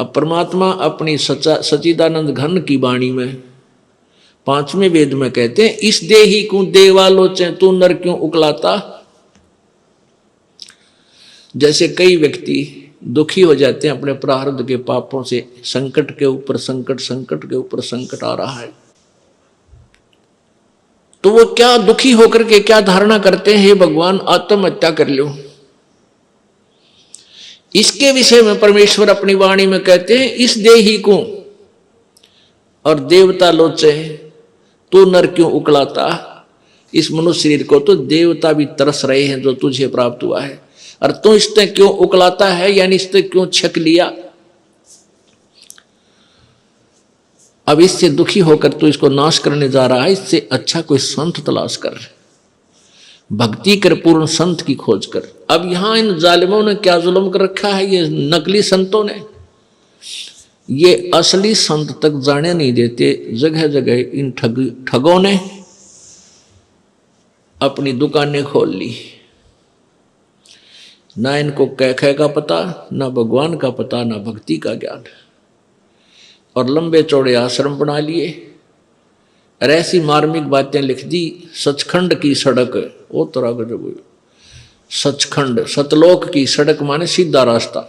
अब परमात्मा अपनी सच्चिदानंद घन की वाणी में 5वें वेद में कहते हैं, इस देही को देवालोचे तू नर क्यों उकलाता। जैसे कई व्यक्ति दुखी हो जाते हैं अपने प्रारब्ध के पापों से, संकट के ऊपर संकट, संकट के ऊपर संकट आ रहा है, तो वो क्या दुखी होकर के क्या धारणा करते हैं, हे भगवान आत्महत्या कर लो। इसके विषय में परमेश्वर अपनी वाणी में कहते हैं, इस देही को और देवता लोचे तू नर क्यों उकलाता। इस मनुष्य शरीर को तो देवता भी तरस रहे हैं जो तुझे प्राप्त हुआ है, और तू इससे क्यों उकलाता है, यानी इससे क्यों छक लिया। अब इससे दुखी होकर तू इसको नाश करने जा रहा है, इससे अच्छा कोई संत तलाश कर, भक्ति कर, पूर्ण संत की खोज कर। अब यहां इन जालिमों ने क्या जुल्म कर रखा है, ये नकली संतों ने, ये असली संत तक जाने नहीं देते। जगह जगह इन ठगों ने अपनी दुकानें खोल ली, ना इनको कह का पता, ना भगवान का पता, ना भक्ति का ज्ञान, और लंबे चौड़े आश्रम बना लिए और ऐसी मार्मिक बातें लिख दी। सचखंड की सड़क, वो तरह का जो सचखंड, सतलोक की सड़क माने सीधा रास्ता,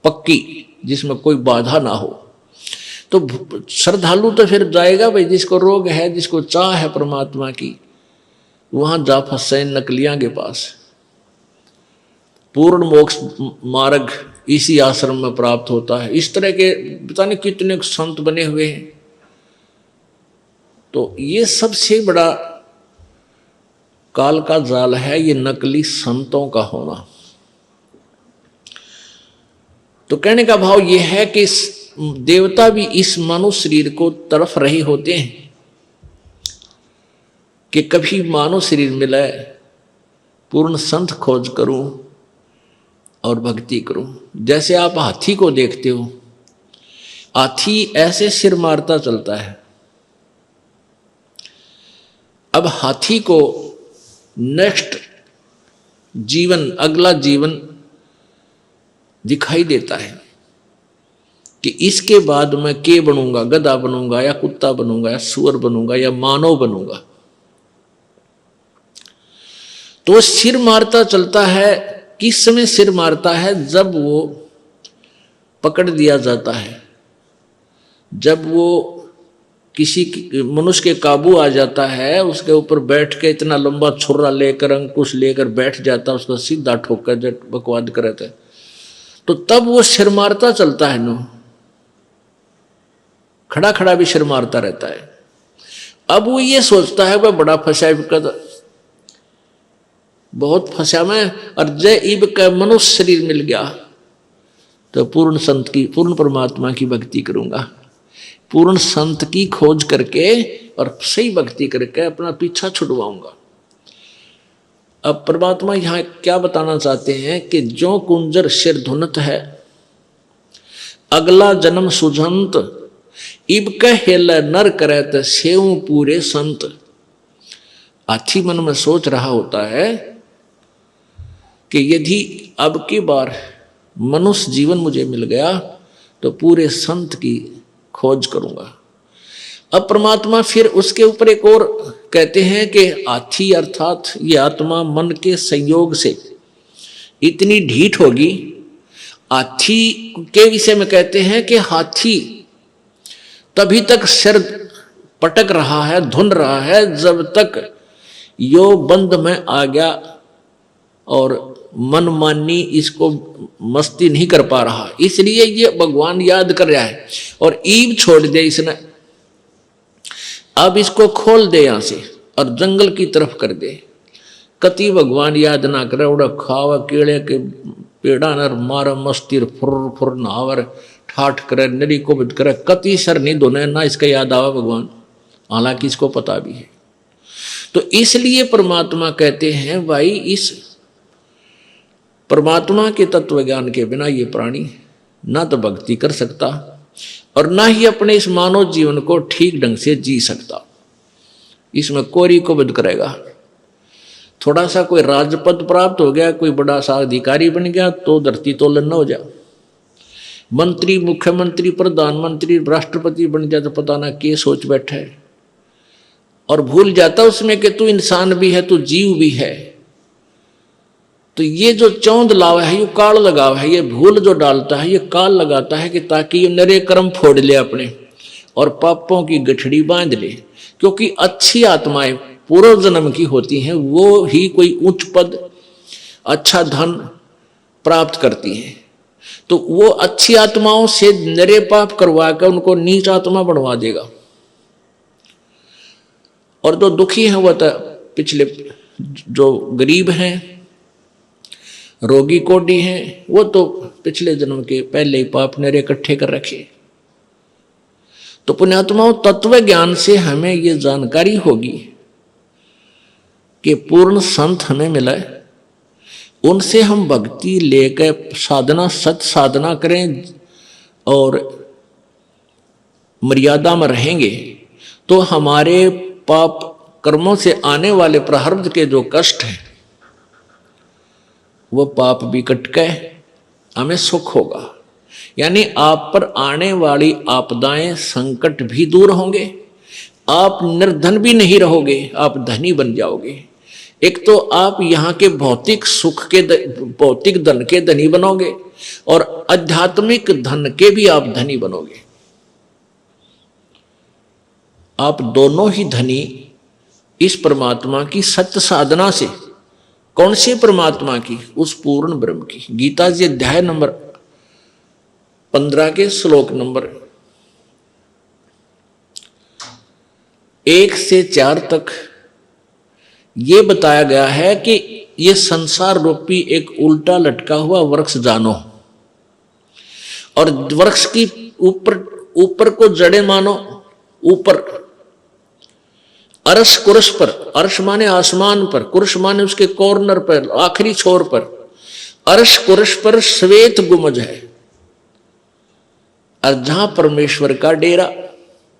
पक्की, जिसमें कोई बाधा ना हो। तो श्रद्धालु तो फिर जाएगा भाई, जिसको रोग है, जिसको चाह है परमात्मा की, वहां जा फंसे नकलियां के पास। पूर्ण मोक्ष मार्ग इसी आश्रम में प्राप्त होता है। इस तरह के पता नहीं कितने संत बने हुए हैं। तो ये सबसे बड़ा काल का जाल है, ये नकली संतों का होना। तो कहने का भाव ये है कि देवता भी इस मानव शरीर को तरफ रहे होते हैं कि कभी मानव शरीर मिले, पूर्ण संत खोज करूं और भक्ति करूं। जैसे आप हाथी को देखते हो, हाथी ऐसे सिर मारता चलता है। अब हाथी को नेक्स्ट जीवन, अगला जीवन दिखाई देता है कि इसके बाद मैं के बनूंगा, गधा बनूंगा या कुत्ता बनूंगा या सुअर बनूंगा या मानव बनूंगा। तो सिर मारता चलता है। किस समय सिर मारता है? जब वो पकड़ दिया जाता है, जब वो किसी मनुष्य के काबू आ जाता है, उसके ऊपर बैठ के इतना लंबा छुरा लेकर, अंकुश लेकर बैठ जाता है, उसका सीधा ठोकर जब बकवाद करता है, तो तब वो सिर मारता चलता है। नो खड़ा खड़ा भी सिर मारता रहता है। अब वो ये सोचता है वह बड़ा फंसा, बहुत फंसा मैं, और जय इब का मनुष्य शरीर मिल गया तो पूर्ण संत की, पूर्ण परमात्मा की भक्ति करूंगा। पूर्ण संत की खोज करके और सही भक्ति करके अपना पीछा छुड़वाऊंगा। अब परमात्मा यहां क्या बताना चाहते हैं कि जो कुंजर सिर धुनत है, अगला जन्म सुझंत, इब कहेल नर करत सेव पूरे संत। हाथी मन में सोच रहा होता है कि यदि अब की बार मनुष्य जीवन मुझे मिल गया तो पूरे संत की खोज करूंगा। अब परमात्मा फिर उसके ऊपर एक और कहते हैं कि हाथी अर्थात ये आत्मा मन के संयोग से इतनी ढीठ होगी। हाथी के विषय में कहते हैं कि हाथी तभी तक सिर पटक रहा है, धुन रहा है, जब तक यो बंद में आ गया और मनमानी इसको मस्ती नहीं कर पा रहा। इसलिए ये भगवान याद कर रहा है और ईब छोड़ दे इसने। अब इसको खोल दे यहां से और जंगल की तरफ कर दे। कति भगवान याद ना करे, उड़ा खावा केड़े के पेड़ा नर मार मस्ती फुर फुर नहावर ठाठ करे, नरी को बिद करे, कति सर नहीं धोने ना इसका याद आवा भगवान, हालांकि इसको पता भी है। तो इसलिए परमात्मा कहते हैं भाई, इस परमात्मा के तत्व ज्ञान के बिना ये प्राणी ना तो भक्ति कर सकता और ना ही अपने इस मानव जीवन को ठीक ढंग से जी सकता। इसमें कोरी को बद करेगा। थोड़ा सा कोई राजपद प्राप्त हो गया, कोई बड़ा सा अधिकारी बन गया तो धरती तोलन न हो जा। मंत्री, मुख्यमंत्री, प्रधानमंत्री, राष्ट्रपति बन जाए तो पता ना क्या सोच बैठा है, और भूल जाता उसमें कि तू इंसान भी है, तू जीव भी है। तो ये जो चौंध लावा है, ये काल लगावा है, ये भूल जो डालता है, ये काल लगाता है कि ताकि ये नरे कर्म फोड़ ले अपने और पापों की गठड़ी बांध ले। क्योंकि अच्छी आत्माएं पूर्व जन्म की होती हैं, वो ही कोई उच्च पद, अच्छा धन प्राप्त करती हैं। तो वो अच्छी आत्माओं से नरे पाप करवा कर उनको नीच आत्मा बनवा देगा। और जो दुखी हैं, वह तो पिछले जो गरीब हैं, रोगी कोडी हैं, वो तो पिछले जन्म के पहले ही पाप नरे इकट्ठे कर रखे। तो पुण्यात्माओं, तत्व ज्ञान से हमें ये जानकारी होगी कि पूर्ण संत हमें मिला है, उनसे हम भक्ति लेकर साधना, सत साधना करें और मर्यादा में रहेंगे तो हमारे पाप कर्मों से आने वाले प्रारब्ध के जो कष्ट हैं वो पाप भी कट के हमें सुख होगा। यानी आप पर आने वाली आपदाएं, संकट भी दूर होंगे, आप निर्धन भी नहीं रहोगे, आप धनी बन जाओगे। एक तो आप यहाँ के भौतिक सुख के, भौतिक धन के धनी बनोगे और आध्यात्मिक धन के भी आप धनी बनोगे। आप दोनों ही धनी इस परमात्मा की सत्य साधना से। कौन से परमात्मा की? उस पूर्ण ब्रह्म की। गीता जी अध्याय नंबर 15 के श्लोक नंबर 1 से 4 तक ये बताया गया है कि ये संसार रूपी एक उल्टा लटका हुआ वृक्ष जानो, और वृक्ष की ऊपर को जड़े मानो, ऊपर अर्श कुर्श पर, अर्श माने आसमान पर, कुर्श माने उसके कॉर्नर पर, आखिरी छोर पर, अर्श कुर्श पर श्वेत गुमज है। और जहां परमेश्वर का डेरा,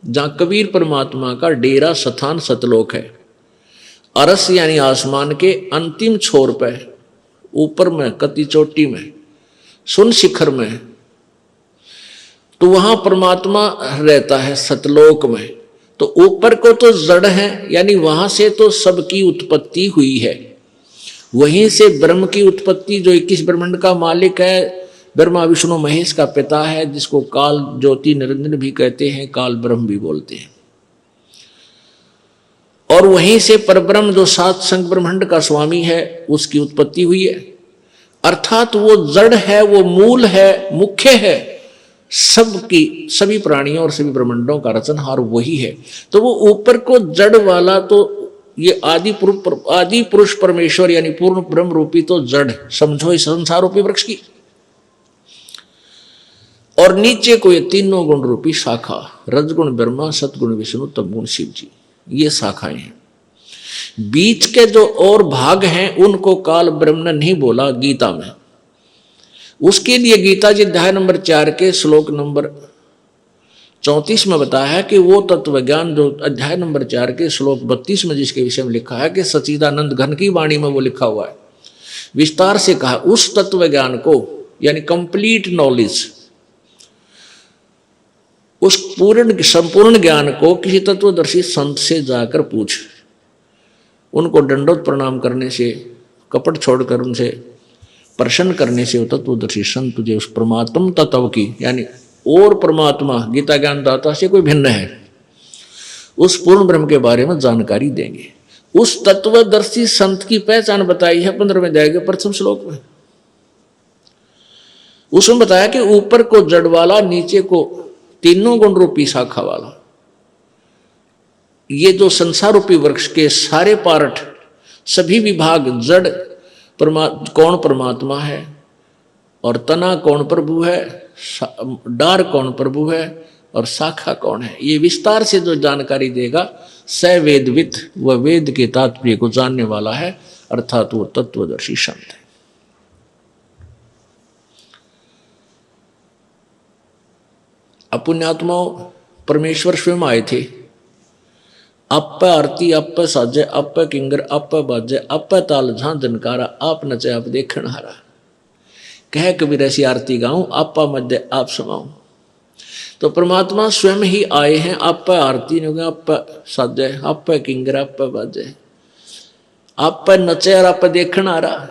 जहां कबीर परमात्मा का डेरा स्थान सतलोक है, अरस यानी आसमान के अंतिम छोर पर, ऊपर में, कति चोटी में, सुन शिखर में, तो वहां परमात्मा रहता है सतलोक में। तो ऊपर को तो जड़ है, यानी वहां से तो सबकी उत्पत्ति हुई है, वहीं से ब्रह्म की उत्पत्ति, जो 21 ब्रह्मांड का मालिक है, ब्रह्मा विष्णु महेश का पिता है, जिसको काल ज्योति निरंजन भी कहते हैं, काल ब्रह्म भी बोलते हैं। और वहीं से परब्रह्म जो 7 संग ब्रह्मांड का स्वामी है, उसकी उत्पत्ति हुई है। अर्थात वो जड़ है, वो मूल है, मुख्य है, सबकी, सभी प्राणियों और सभी ब्रह्मांडों का रचनहार वही है। तो वो ऊपर को जड़ वाला, तो ये आदि पुरुष परमेश्वर यानी पूर्ण ब्रह्म रूपी तो जड़ समझो इस संसार रूपी वृक्ष की, और नीचे को ये तीनों गुण रूपी शाखा, रजगुण ब्रह्मा, सतगुण विष्णु, तमगुण शिव जी, ये शाखाएं हैं। बीच के जो और भाग हैं उनको काल ब्रह्म ने नहीं बोला गीता में। उसके लिए गीता जी अध्याय नंबर 4 के श्लोक नंबर 34 में बताया है कि वो तत्व ज्ञान जो अध्याय नंबर 4 के श्लोक 32 में जिसके विषय में लिखा है कि सच्चिदानंद घन की वाणी में वो लिखा हुआ है, विस्तार से कहा, उस तत्व ज्ञान को यानी कंप्लीट नॉलेज, उस पूर्ण संपूर्ण ज्ञान को किसी तत्वदर्शी संत से जाकर पूछ। उनको दंडोत प्रणाम करने से, कपट छोड़कर उनसे प्रसन्न करने से वो तत्वदर्शी संत तुझे उस परमात्म तत्व की, यानी और परमात्मा गीता ज्ञान दाता से कोई भिन्न है, उस पूर्ण ब्रह्म के बारे में जानकारी देंगे। उस तत्वदर्शी संत की पहचान बताई है 15वें अध्याय के प्रथम श्लोक में। उसमें बताया कि ऊपर को जड़ वाला, नीचे को तीनों गुण रूपी शाखा वाला, ये जो संसार रूपी वृक्ष के सारे पार्ट, सभी विभाग, जड़ कौन परमात्मा है, और तना कौन प्रभु है, डार कौन प्रभु है, और शाखा कौन है, ये विस्तार से जो जानकारी देगा स वेदविद, वह वेद के तात्पर्य को जानने वाला है, अर्थात वो तत्वदर्शी संत है। पुण्यात्माओं, परमेश्वर स्वयं आए थे, अप आरती अप साजे, अप किंगर अप बाजे, अप ताल झां जनकारा, आप नचे आप देखण हारा। कह कबीर ऐसी आरती गाऊं, आपा मध्य आप समाऊं। तो परमात्मा स्वयं ही आए हैं, आपा आरती नहीं होगी, आपा साजे, आपा किंगर, आपा बाजे, आपा नचे और आपा देखण आ रहा।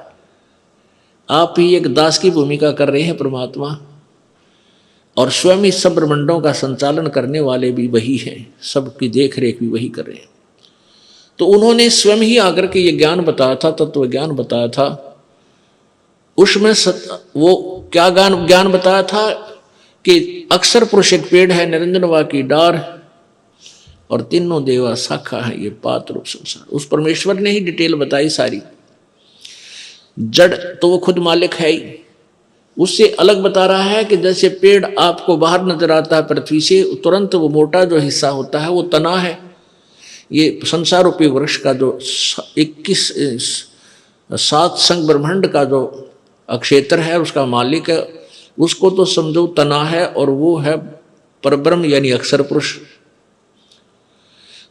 आप ही एक दास की भूमिका कर रहे हैं परमात्मा, और स्वयं ही सब ब्रह्मांडों का संचालन करने वाले भी वही हैं, सबकी देख रेख भी वही कर रहे हैं। तो उन्होंने स्वयं ही आकर के ये ज्ञान बताया था, तत्व ज्ञान बताया था। उसमें वो क्या ज्ञान बताया था कि अक्षर पुरुष एक पेड़ है, निरंजनवा की डार, और तीनों देवा शाखा है, ये पात रूप संसार। उस परमेश्वर ने ही डिटेल बताई सारी। जड़ तो वो खुद मालिक है ही, उससे अलग बता रहा है कि जैसे पेड़ आपको बाहर नजर आता है पृथ्वी से, तुरंत वो मोटा जो हिस्सा होता है वो तना है। ये संसार रूपी वृक्ष का जो 7 संग ब्रह्मांड का जो अक्षेत्र है, उसका मालिक है, उसको तो समझो तना है, और वो है परब्रह्म यानी अक्षर पुरुष।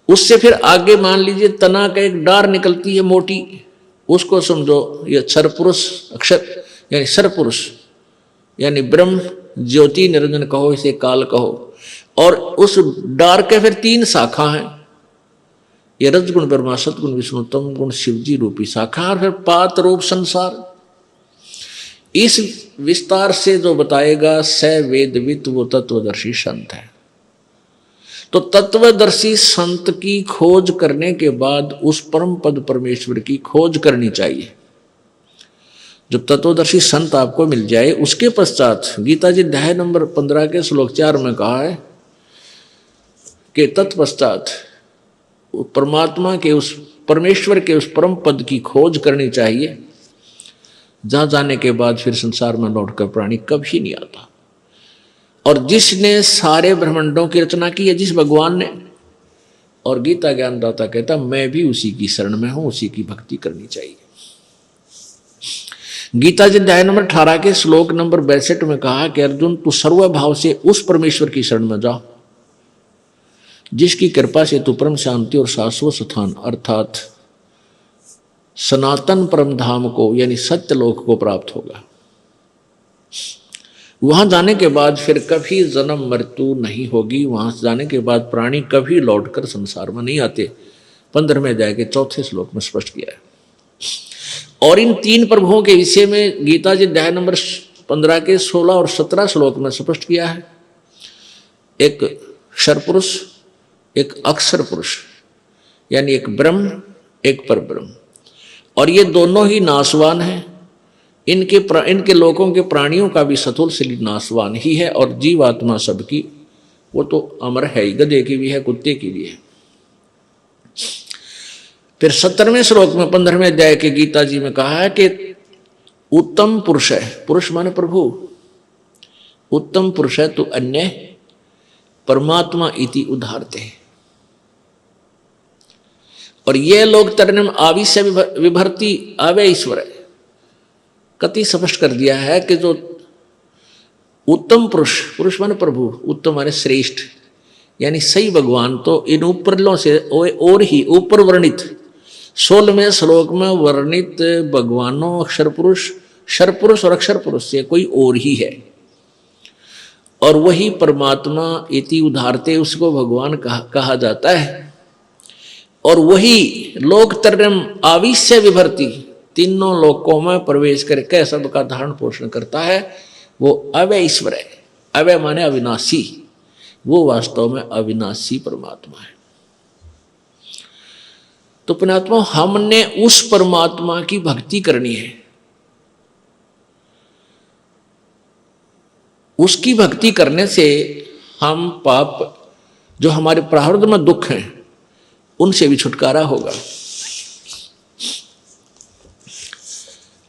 उससे फिर आगे मान लीजिए तना का एक डार निकलती है मोटी, उसको समझो ये अक्षर पुरुष, अक्षर यानी सर पुरुष यानी ब्रह्म ज्योति निरंजन कहो, इसे काल कहो। और उस डार के फिर 3 शाखा हैं, ये रजगुण ब्रह्मा, सतगुण विष्णु, तम गुण शिवजी रूपी शाखा, और फिर पात रूप संसार। इस विस्तार से जो बताएगा स वेदवित, वो तत्वदर्शी संत है। तो तत्वदर्शी संत की खोज करने के बाद उस परम पद परमेश्वर की खोज करनी चाहिए। जब तत्वदर्शी संत आपको मिल जाए, उसके पश्चात गीता जी अध्याय नंबर 15 के श्लोक 4 में कहा है कि तत्पश्चात परमात्मा के, उस परमेश्वर के उस परम पद की खोज करनी चाहिए, जहां जाने के बाद फिर संसार में लौटकर प्राणी कभी नहीं आता। और जिसने सारे ब्रह्मांडों की रचना की है, जिस भगवान ने, और गीता ज्ञानदाता कहता मैं भी उसी की शरण में हूं, उसी की भक्ति करनी चाहिए। गीता जी अध्याय नंबर 18 के श्लोक नंबर 62 में कहा कि अर्जुन तू सर्वभाव से उस परमेश्वर की शरण में जा, जिसकी कृपा से तू परम शांति और शाश्वत स्थान अर्थात सनातन परम धाम को यानी सत्यलोक को प्राप्त होगा। वहां जाने के बाद फिर कभी जन्म मृत्यु नहीं होगी। वहां जाने के बाद प्राणी कभी लौटकर संसार में नहीं आते। 15वें अध्याय के 4थे श्लोक में स्पष्ट किया है। और इन 3 प्रभुओं के विषय में गीता जी अध्याय नंबर 15 के 16 और 17 श्लोक में स्पष्ट किया है। एक क्षर पुरुष, एक अक्षर पुरुष, यानी एक ब्रह्म, एक परब्रह्म, और ये दोनों ही नाशवान हैं। इनके लोगों के प्राणियों का भी सतुल शरीर नाशवान ही है, और जीवात्मा सबकी वो तो अमर है ही, गधे की भी है, कुत्ते की भी है। फिर 17वें श्लोक में 15वें अध्याय के गीता जी में कहा है कि उत्तम पुरुष है, पुरुष माने प्रभु, उत्तम पुरुष है तो अन्य परमात्मा इति उदाहरते। और ये लोग तरनम आविश्य विभर्ति आवे ईश्वर है, कति स्पष्ट कर दिया है कि जो उत्तम पुरुष, पुरुष माने प्रभु, उत्तम माने श्रेष्ठ यानी सही भगवान, तो इन ऊपरलों से और ही ऊपर वर्णित 16वें श्लोक में वर्णित भगवानों अक्षर पुरुष, क्षर पुरुष और अक्षर पुरुष से कोई और ही है, और वही परमात्मा इति उदाहरते उसको भगवान कहा जाता है। और वही लोक तरम आविश्य विभर्ति, तीनों लोकों में प्रवेश करके सबका धारण पोषण करता है, वो अवय ईश्वर है। अवय माने अविनाशी, वो वास्तव में अविनाशी परमात्मा है। तो पुण्यात्मा हमने उस परमात्मा की भक्ति करनी है। उसकी भक्ति करने से हम पाप जो हमारे प्रारब्ध में दुख हैं उनसे भी छुटकारा होगा।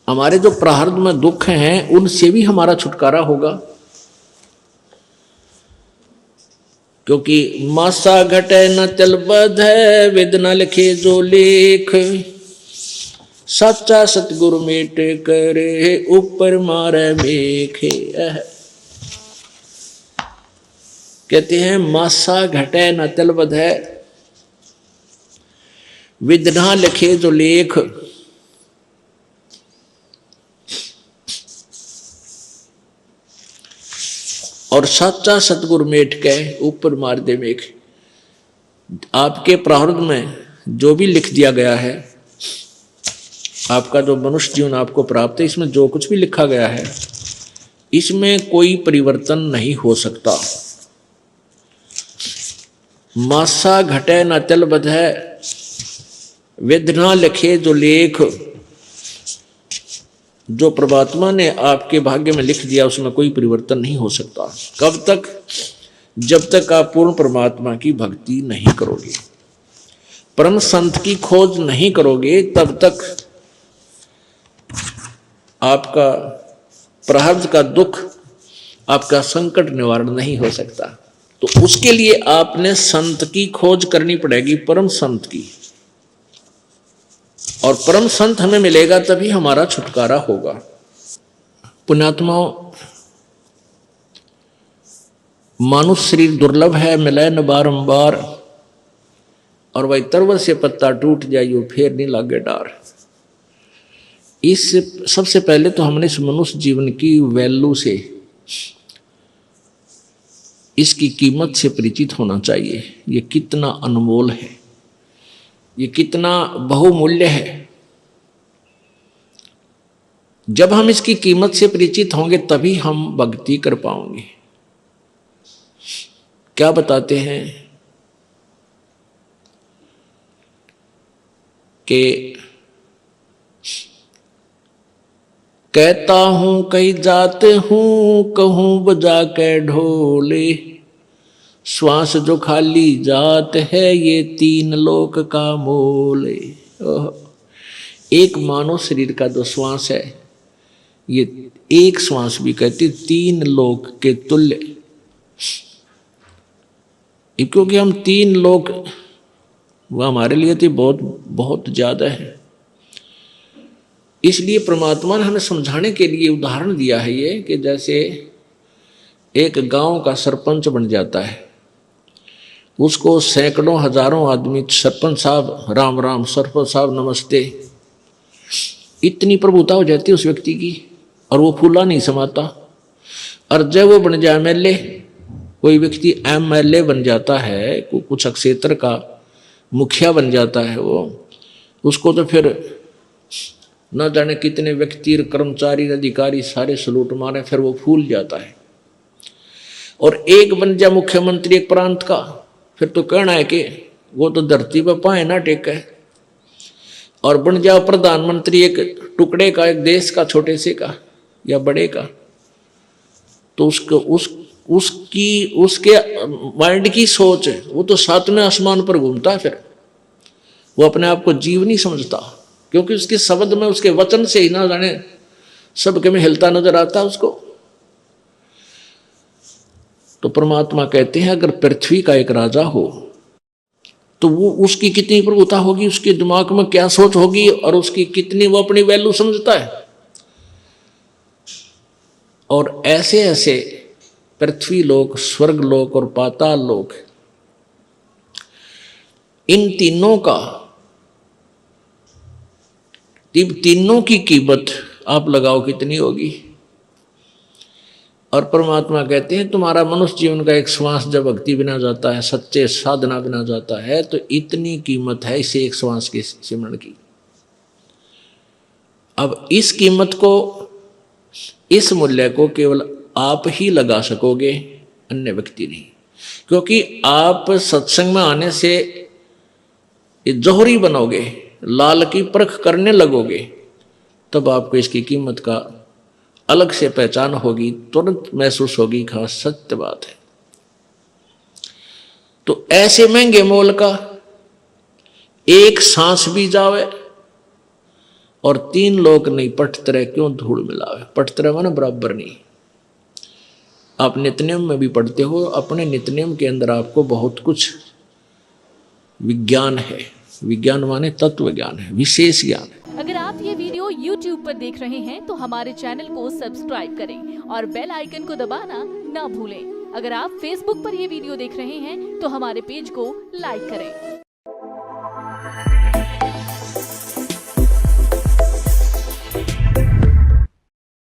हमारे जो प्रारब्ध में दुख हैं उनसे भी हमारा छुटकारा होगा, क्योंकि मासा घटे न चल बधे, वेद न लिखे जो लेख, सच्चा सतगुरु मेट करे ऊपर मारे मेखे। कहते हैं मासा घटे न चल बधे, वेद न लिखे जो लेख, और सच्चा सतगुरु मेट के ऊपर मार दे मेघ। आपके प्रारब्ध में जो भी लिख दिया गया है, आपका जो मनुष्य जीवन आपको प्राप्त है, इसमें जो कुछ भी लिखा गया है इसमें कोई परिवर्तन नहीं हो सकता। मासा घटे न तल बधै, वेदना लिखे जो लेख। जो परमात्मा ने आपके भाग्य में लिख दिया उसमें कोई परिवर्तन नहीं हो सकता। कब तक? जब तक आप पूर्ण परमात्मा की भक्ति नहीं करोगे, परम संत की खोज नहीं करोगे, तब तक आपका प्रारब्ध का दुख, आपका संकट निवारण नहीं हो सकता। तो उसके लिए आपने संत की खोज करनी पड़ेगी, परम संत की। और परम संत हमें मिलेगा तभी हमारा छुटकारा होगा। पुण्यात्माओं, मानुष शरीर दुर्लभ है, मिले न बारंबार, और वही तरवर से पत्ता टूट जाइयो फिर नहीं लागे डार। इस सबसे पहले तो हमने इस मनुष्य जीवन की वैल्यू से, इसकी कीमत से परिचित होना चाहिए। ये कितना अनमोल है, ये कितना बहुमूल्य है। जब हम इसकी कीमत से परिचित होंगे तभी हम भक्ति कर पाएंगे। क्या बताते हैं कि कहता हूं कई जात हूं, कहूं बजा के ढोले, श्वास जो खाली जात है ये 3 लोक का मोले। एक मानव शरीर का जो श्वास है, ये एक श्वास भी कहते 3 लोक के तुल्य। क्योंकि हम 3 लोक, वह हमारे लिए तो बहुत बहुत ज्यादा है। इसलिए परमात्मा ने हमें समझाने के लिए उदाहरण दिया है ये, कि जैसे एक गांव का सरपंच बन जाता है, उसको सैकड़ों हजारों आदमी सरपंच साहब राम राम, सरपंच साहब नमस्ते, इतनी प्रभुता हो जाती है उस व्यक्ति की, और वो फूला नहीं समाता। और जब वो बन जाए एमएलए, कोई व्यक्ति एमएलए बन जाता है, कुछ क्षेत्र का मुखिया बन जाता है वो, उसको तो फिर न जाने कितने व्यक्ति, कर्मचारी, अधिकारी सारे सलूट मारे, फिर वो फूल जाता है। और एक बन जाए मुख्यमंत्री एक प्रांत का, फिर तो कहना है कि वो तो धरती पर पाए ना टेके। और बन जाओ प्रधानमंत्री एक टुकड़े का, एक देश का, छोटे से का या बड़े का, तो उसके माइंड की सोच है, वो तो 7वें आसमान पर घूमता है। फिर वो अपने आप को जीव नहीं समझता, क्योंकि उसके शब्द में, उसके वचन से ही ना जाने सबके में हिलता नजर आता है उसको। तो परमात्मा कहते हैं अगर पृथ्वी का एक राजा हो तो वो, उसकी कितनी प्रभुता होगी, उसके दिमाग में क्या सोच होगी, और उसकी कितनी वो अपनी वैल्यू समझता है। और ऐसे ऐसे पृथ्वी लोक, स्वर्ग लोक और पाताल लोक, इन तीनों का, तीनों की कीमत आप लगाओ कितनी होगी। और परमात्मा कहते हैं तुम्हारा मनुष्य जीवन का एक श्वास जब भक्ति बिना जाता है, सच्चे साधना बिना जाता है, तो इतनी कीमत है इसे एक श्वास के सिमरण की। अब इस कीमत को, इस मूल्य को केवल आप ही लगा सकोगे, अन्य व्यक्ति नहीं। क्योंकि आप सत्संग में आने से जौहरी बनोगे, लाल की परख करने लगोगे, तब आपको इसकी कीमत का अलग से पहचान होगी, तुरंत महसूस होगी। खास सत्य बात है। तो ऐसे महंगे मोल का एक सांस भी जावे और 3 लोक नहीं पटतरे क्यों धूल मिलावे। पटतरे माने बराबर नहीं। आप नित्यनियम में भी पढ़ते हो, अपने नित्यनियम के अंदर आपको बहुत कुछ विज्ञान है। विज्ञान माने तत्व ज्ञान है, विशेष ज्ञान है। अगर आप ये वीडियो YouTube पर देख रहे हैं तो हमारे चैनल को सब्सक्राइब करें और बेल आइकन को दबाना ना भूलें। अगर आप Facebook पर ये वीडियो देख रहे हैं तो हमारे पेज को लाइक करें।